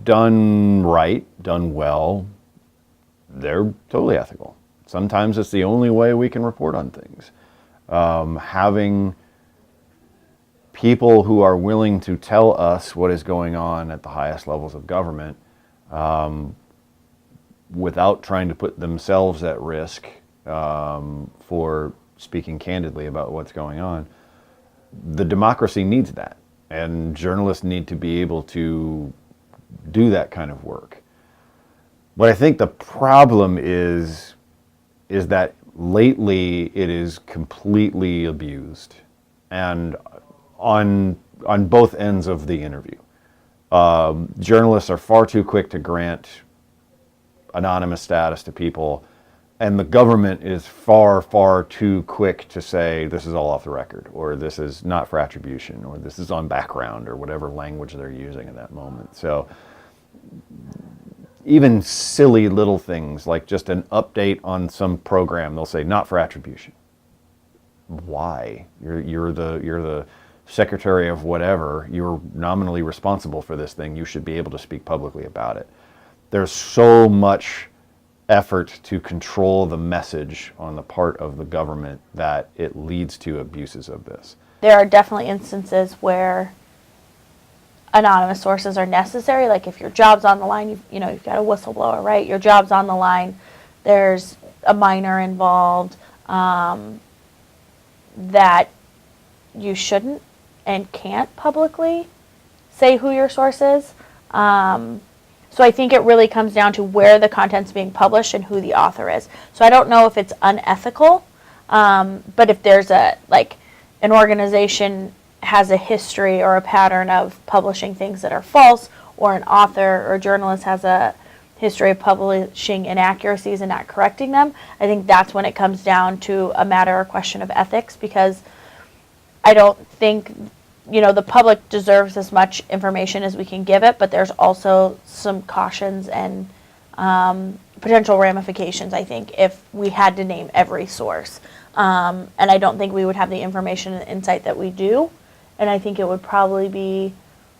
Done right, done well, they're totally ethical. Sometimes it's the only way we can report on things. Having people who are willing to tell us what is going on at the highest levels of government without trying to put themselves at risk for speaking candidly about what's going on. The democracy needs that, and journalists need to be able to do that kind of work. What I think the problem is that lately it is completely abused, and on both ends of the interview. Journalists are far too quick to grant anonymous status to people, and the government is far, far too quick to say this is all off the record, or this is not for attribution, or this is on background, or whatever language they're using at that moment. So even silly little things like just an update on some program, they'll say not for attribution. Why? You're the secretary of whatever. You're nominally responsible for this thing. You should be able to speak publicly about it. There's so much effort to control the message on the part of the government that it leads to abuses of this. There are definitely instances where anonymous sources are necessary. Like if your job's on the line, you've got a whistleblower, right? Your job's on the line. There's a minor involved that you shouldn't and can't publicly say who your source is. So I think it really comes down to where the content's being published and who the author is. So I don't know if it's unethical, but if there's an organization has a history or a pattern of publishing things that are false, or an author or journalist has a history of publishing inaccuracies and not correcting them, I think that's when it comes down to a matter or question of ethics, because I don't think the public deserves as much information as we can give it, but there's also some cautions and potential ramifications, I think, if we had to name every source. And I don't think we would have the information and insight that we do. And I think it would probably be,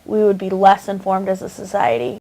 we would be less informed as a society.